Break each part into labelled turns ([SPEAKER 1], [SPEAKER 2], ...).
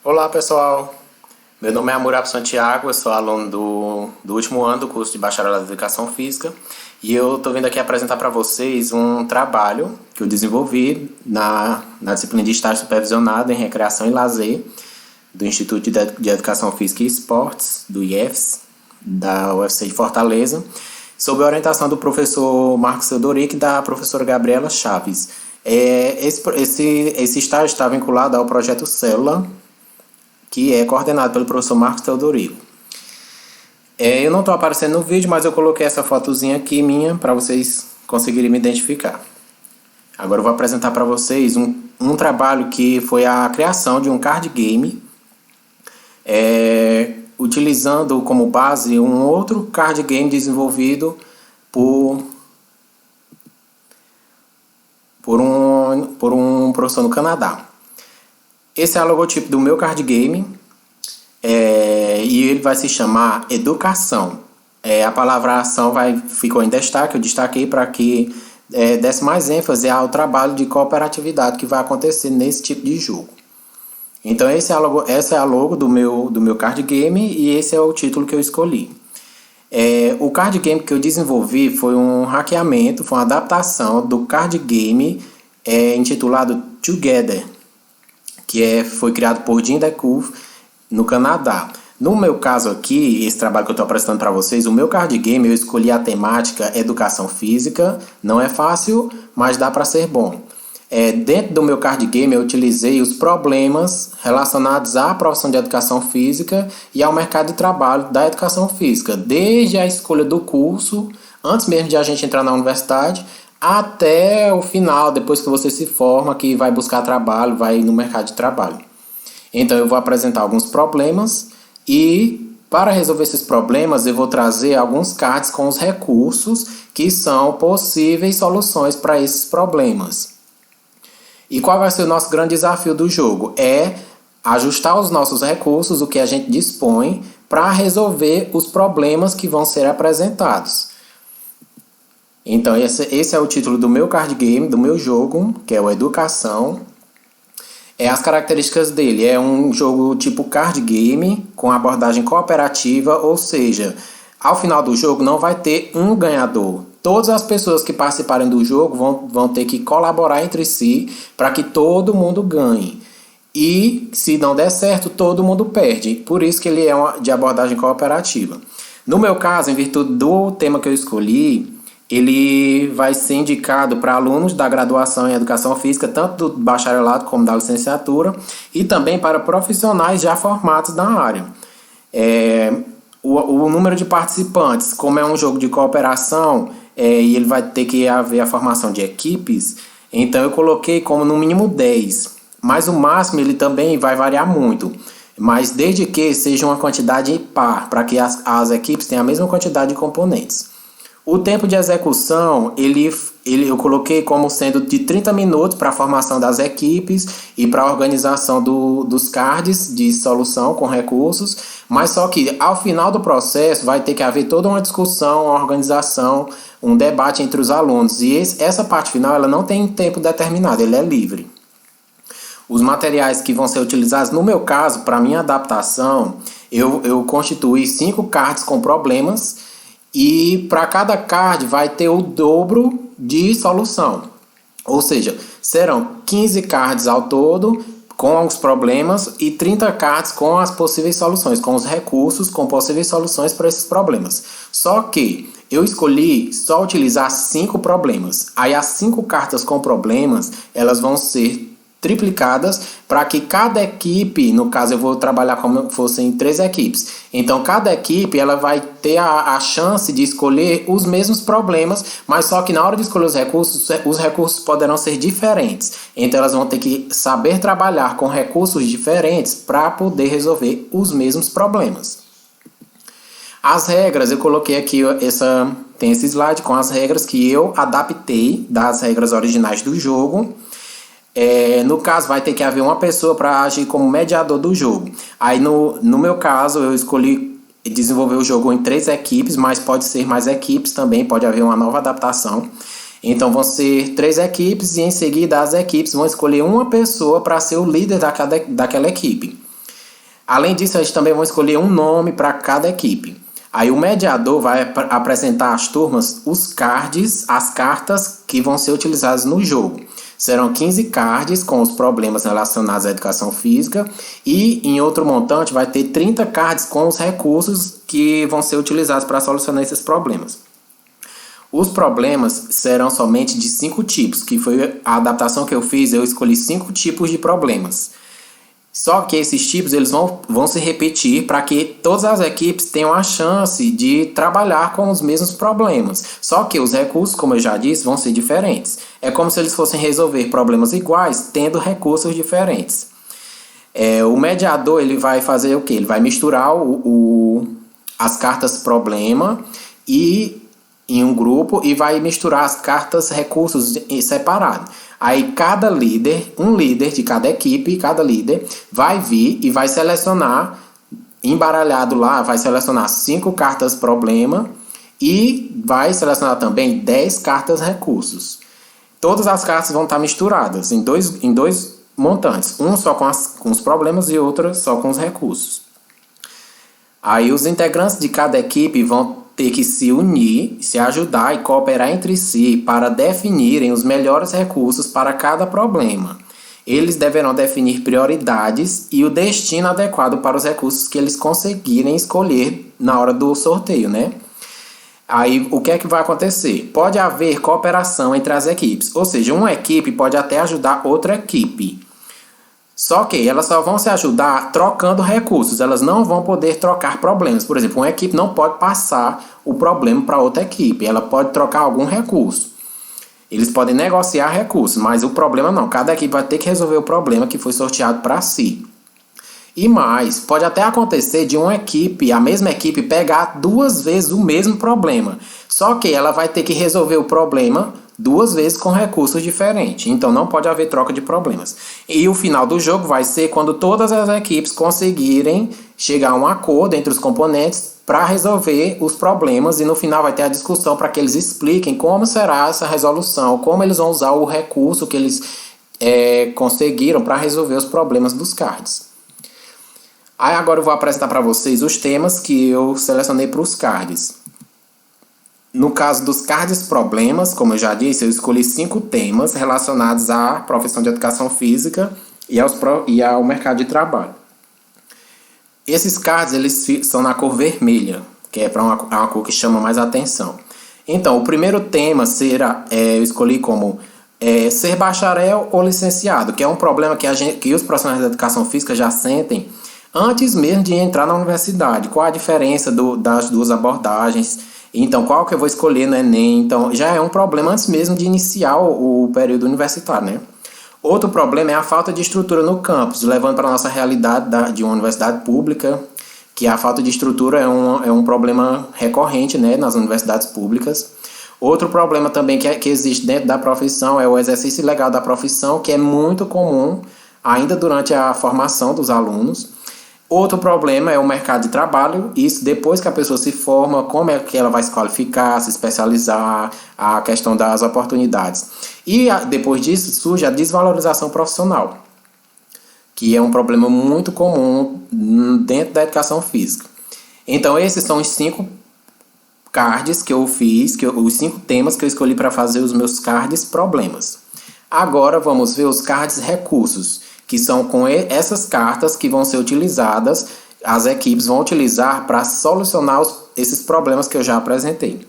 [SPEAKER 1] Olá pessoal, meu nome é Amurab Santiago, eu sou aluno do último ano do curso de Bacharelado em Educação Física e eu estou vindo aqui apresentar para vocês um trabalho que eu desenvolvi na disciplina de estágio supervisionado em recreação e lazer do Instituto de Educação Física e Esportes, do IEFS, da UFC de Fortaleza, sob a orientação do professor Marcos Teodoric e da professora Gabriela Chaves. Esse estágio está vinculado ao projeto Célula, que é coordenado pelo professor Marcos Teodorico. Eu não estou aparecendo no vídeo, mas eu coloquei essa fotozinha aqui minha para vocês conseguirem me identificar. Agora eu vou apresentar para vocês um trabalho que foi a criação de um card game, utilizando como base um outro card game desenvolvido por um professor no Canadá. Esse é o logotipo do meu card game e ele vai se chamar Educação. A palavra ação ficou em destaque, eu destaquei para que desse mais ênfase ao trabalho de cooperatividade que vai acontecer nesse tipo de jogo. Então essa é a logo do meu card game e esse é o título que eu escolhi. O card game que eu desenvolvi foi um hackeamento, foi uma adaptação do card game intitulado Together, que foi criado por Jim DeCouf no Canadá. No meu caso aqui, esse trabalho que eu estou apresentando para vocês, o meu card game eu escolhi a temática Educação Física. Não é fácil, mas dá para ser bom. Dentro do meu card game eu utilizei os problemas relacionados à profissão de Educação Física e ao mercado de trabalho da Educação Física, desde a escolha do curso, antes mesmo de a gente entrar na universidade, até o final, depois que você se forma, que vai buscar trabalho, vai no mercado de trabalho. Então eu vou apresentar alguns problemas e para resolver esses problemas eu vou trazer alguns cards com os recursos que são possíveis soluções para esses problemas. E qual vai ser o nosso grande desafio do jogo? É ajustar os nossos recursos, o que a gente dispõe, para resolver os problemas que vão ser apresentados. Então esse é o título do meu card game, do meu jogo, que é o Educação. As características dele, é um jogo tipo card game, com abordagem cooperativa, ou seja, ao final do jogo não vai ter um ganhador. Todas as pessoas que participarem do jogo vão ter que colaborar entre si para que todo mundo ganhe. E se não der certo, todo mundo perde. Por isso que ele é de abordagem cooperativa. No meu caso, em virtude do tema que eu escolhi, ele vai ser indicado para alunos da graduação em Educação Física, tanto do bacharelado como da licenciatura, e também para profissionais já formados na área. O número de participantes, como é um jogo de cooperação, e ele vai ter que haver a formação de equipes, então eu coloquei como no mínimo 10. Mas o máximo ele também vai variar muito. Mas desde que seja uma quantidade par, para que as equipes tenham a mesma quantidade de componentes. O tempo de execução, eu coloquei como sendo de 30 minutos para a formação das equipes e para a organização dos cards de solução com recursos, mas só que ao final do processo vai ter que haver toda uma discussão, uma organização, um debate entre os alunos. E essa parte final ela não tem tempo determinado, ele é livre. Os materiais que vão ser utilizados, no meu caso, para minha adaptação, eu constituí 5 cards com problemas, e para cada card vai ter o dobro de solução. Ou seja, serão 15 cards ao todo com os problemas e 30 cards com as possíveis soluções, com os recursos, com possíveis soluções para esses problemas. Só que eu escolhi só utilizar 5 problemas. Aí as 5 cartas com problemas, elas vão ser triplicadas para que cada equipe, no caso eu vou trabalhar como se fossem 3 equipes, então cada equipe ela vai ter a chance de escolher os mesmos problemas, mas só que na hora de escolher os recursos poderão ser diferentes, então elas vão ter que saber trabalhar com recursos diferentes para poder resolver os mesmos problemas. As regras, eu coloquei aqui, tem esse slide com as regras que eu adaptei das regras originais do jogo. No caso vai ter que haver uma pessoa para agir como mediador do jogo. Aí no meu caso eu escolhi desenvolver o jogo em 3 equipes, mas pode ser mais equipes também, pode haver uma nova adaptação. Então vão ser 3 equipes e em seguida as equipes vão escolher uma pessoa para ser o líder daquela equipe. Além disso, a gente também vai escolher um nome para cada equipe. Aí o mediador vai apresentar às turmas os cards, as cartas que vão ser utilizadas no jogo. Serão 15 cards com os problemas relacionados à educação física e em outro montante vai ter 30 cards com os recursos que vão ser utilizados para solucionar esses problemas. Os problemas serão somente de 5 tipos, que foi a adaptação que eu fiz, eu escolhi 5 tipos de problemas. Só que esses tipos eles vão se repetir para que todas as equipes tenham a chance de trabalhar com os mesmos problemas. Só que os recursos, como eu já disse, vão ser diferentes. É como se eles fossem resolver problemas iguais, tendo recursos diferentes. O mediador ele vai fazer o quê? Ele vai misturar as cartas problema em um grupo e vai misturar as cartas recursos separado. Aí cada líder, um líder de cada equipe, cada líder vai vir e vai selecionar, embaralhado lá, vai selecionar 5 cartas problema e vai selecionar também 10 cartas recursos. Todas as cartas vão estar misturadas em dois montantes, um só com os problemas e outro só com os recursos. Aí os integrantes de cada equipe vão ter que se unir, se ajudar e cooperar entre si para definirem os melhores recursos para cada problema. Eles deverão definir prioridades e o destino adequado para os recursos que eles conseguirem escolher na hora do sorteio, né? Aí, o que é que vai acontecer? Pode haver cooperação entre as equipes, ou seja, uma equipe pode até ajudar outra equipe. Só que elas só vão se ajudar trocando recursos, elas não vão poder trocar problemas. Por exemplo, uma equipe não pode passar o problema para outra equipe, ela pode trocar algum recurso. Eles podem negociar recursos, mas o problema não. Cada equipe vai ter que resolver o problema que foi sorteado para si. E mais, pode até acontecer de uma equipe, a mesma equipe, pegar 2 vezes o mesmo problema. Só que ela vai ter que resolver o problema 2 vezes com recursos diferentes. Então não pode haver troca de problemas. E o final do jogo vai ser quando todas as equipes conseguirem chegar a um acordo entre os componentes para resolver os problemas. E no final vai ter a discussão para que eles expliquem como será essa resolução, como eles vão usar o recurso que eles conseguiram para resolver os problemas dos cards. Aí agora eu vou apresentar para vocês os temas que eu selecionei para os cards. No caso dos cards problemas, como eu já disse, eu escolhi 5 temas relacionados à profissão de educação física e ao mercado de trabalho. Esses cards eles são na cor vermelha, que é para uma cor que chama mais atenção. Então, o primeiro tema eu escolhi como ser bacharel ou licenciado, que é um problema que os profissionais de educação física já sentem antes mesmo de entrar na universidade. Qual a diferença das duas abordagens? Então, qual que eu vou escolher no Enem? Então, já é um problema antes mesmo de iniciar o período universitário, né? Outro problema é a falta de estrutura no campus, levando para a nossa realidade de uma universidade pública, que a falta de estrutura é um problema recorrente, né, nas universidades públicas. Outro problema também que existe dentro da profissão é o exercício ilegal da profissão, que é muito comum ainda durante a formação dos alunos. Outro problema é o mercado de trabalho, isso depois que a pessoa se forma, como é que ela vai se qualificar, se especializar, a questão das oportunidades. E depois disso surge a desvalorização profissional, que é um problema muito comum dentro da educação física. Então esses são os 5 cards que eu fiz, os 5 temas que eu escolhi para fazer os meus cards problemas. Agora vamos ver os cards recursos, que são com essas cartas que vão ser utilizadas, as equipes vão utilizar para solucionar esses problemas que eu já apresentei.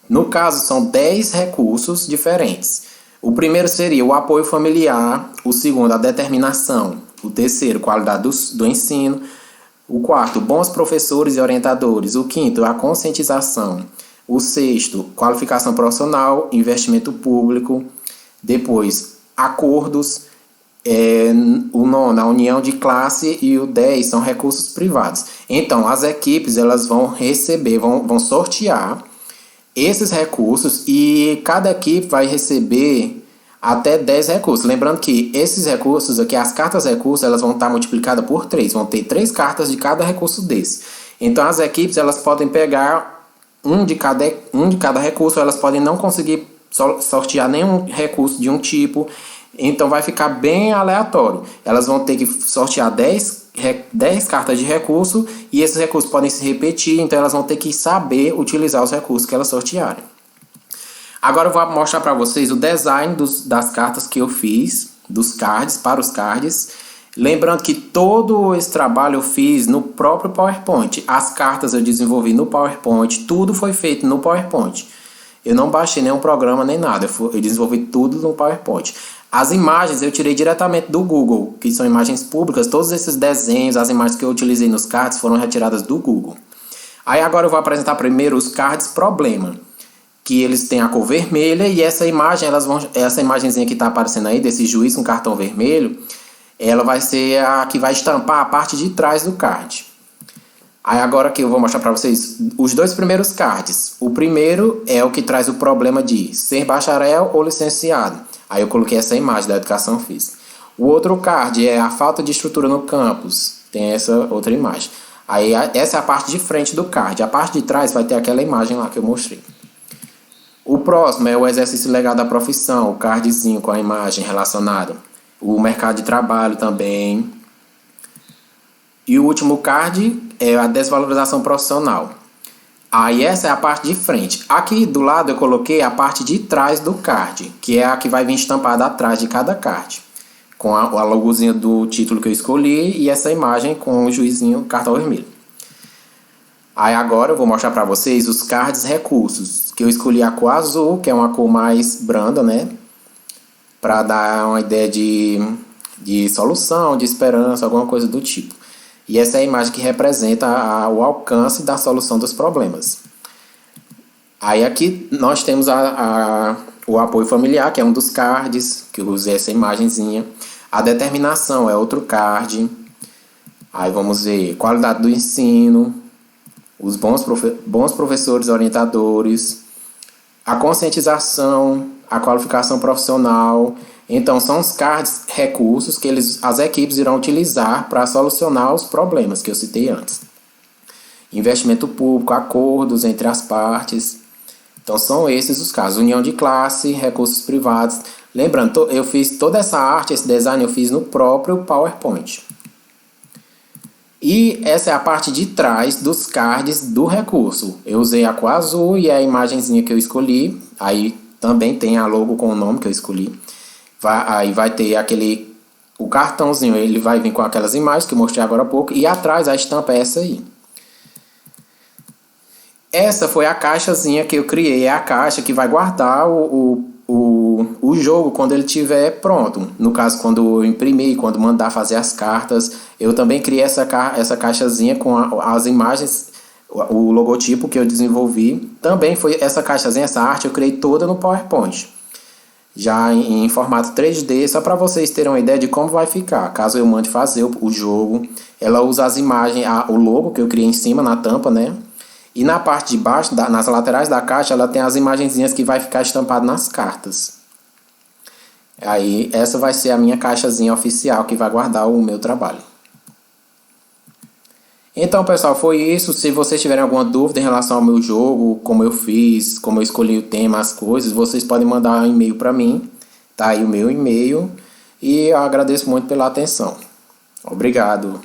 [SPEAKER 1] No caso, são 10 recursos diferentes. O primeiro seria o apoio familiar, o segundo, a determinação, o terceiro, qualidade do ensino, o quarto, bons professores e orientadores, o quinto, a conscientização, o sexto, qualificação profissional, investimento público, depois, acordos, o 9, a união de classe, e o 10 são recursos privados. Então, as equipes elas vão receber, vão sortear esses recursos e cada equipe vai receber até 10 recursos. Lembrando que esses recursos aqui, as cartas recursos, elas vão estar multiplicadas por 3. Vão ter 3 cartas de cada recurso desse. Então, as equipes elas podem pegar um de cada recurso, elas podem não conseguir sortear nenhum recurso de um tipo. Então vai ficar bem aleatório. Elas vão ter que sortear 10 10 cartas de recurso e esses recursos podem se repetir, então elas vão ter que saber utilizar os recursos que elas sortearem. Agora eu vou mostrar para vocês o design das cartas que eu fiz, dos cards, para os cards. Lembrando que todo esse trabalho eu fiz no próprio PowerPoint. As cartas eu desenvolvi no PowerPoint, tudo foi feito no PowerPoint. Eu não baixei nenhum programa nem nada, eu desenvolvi tudo no PowerPoint. As imagens eu tirei diretamente do Google, que são imagens públicas. Todos esses desenhos, as imagens que eu utilizei nos cards foram retiradas do Google. Aí agora eu vou apresentar primeiro os cards problema, que eles têm a cor vermelha e essa imagem, essa imagenzinha que está aparecendo aí, desse juiz com cartão vermelho, ela vai ser a que vai estampar a parte de trás do card. Aí agora que eu vou mostrar para vocês os dois primeiros cards. O primeiro é o que traz o problema de ser bacharel ou licenciado. Aí eu coloquei essa imagem da educação física. O outro card é a falta de estrutura no campus. Tem essa outra imagem. Aí essa é a parte de frente do card. A parte de trás vai ter aquela imagem lá que eu mostrei. O próximo é o exercício legal da profissão, o cardzinho com a imagem relacionada. O mercado de trabalho também. E o último card é a desvalorização profissional. Aí essa é a parte de frente. Aqui do lado eu coloquei a parte de trás do card, que é a que vai vir estampada atrás de cada card. Com a logozinha do título que eu escolhi e essa imagem com o juizinho cartão vermelho. Aí agora eu vou mostrar para vocês os cards recursos, que eu escolhi a cor azul, que é uma cor mais branda, né? Para dar uma ideia de solução, de esperança, alguma coisa do tipo. E essa é a imagem que representa o alcance da solução dos problemas. Aí aqui nós temos o apoio familiar, que é um dos cards, que eu usei essa imagenzinha. A determinação é outro card. Aí vamos ver qualidade do ensino, os bons professores orientadores, a conscientização, a qualificação profissional. Então, são os cards recursos que as equipes irão utilizar para solucionar os problemas que eu citei antes. Investimento público, acordos entre as partes. Então, são esses os casos. União de classe, recursos privados. Lembrando, eu fiz toda essa arte, esse design eu fiz no próprio PowerPoint. E essa é a parte de trás dos cards do recurso. Eu usei a cor azul e a imagenzinha que eu escolhi. Aí também tem a logo com o nome que eu escolhi. Aí vai ter o cartãozinho, ele vai vir com aquelas imagens que eu mostrei agora há pouco. E atrás a estampa é essa aí. Essa foi a caixazinha que eu criei. É a caixa que vai guardar o jogo quando ele estiver pronto. No caso, quando eu imprimir, quando mandar fazer as cartas. Eu também criei essa caixazinha com as imagens, o logotipo que eu desenvolvi. Também foi essa caixazinha, essa arte eu criei toda no PowerPoint. Já em formato 3D, só para vocês terem uma ideia de como vai ficar. Caso eu mande fazer o jogo, ela usa as imagens, o logo que eu criei em cima, na tampa, né? E na parte de baixo, nas laterais da caixa, ela tem as imagenzinhas que vai ficar estampado nas cartas. Aí, essa vai ser a minha caixazinha oficial que vai guardar o meu trabalho. Então, pessoal, foi isso. Se vocês tiverem alguma dúvida em relação ao meu jogo, como eu fiz, como eu escolhi o tema, as coisas, vocês podem mandar um e-mail para mim. Tá aí o meu e-mail. E eu agradeço muito pela atenção. Obrigado.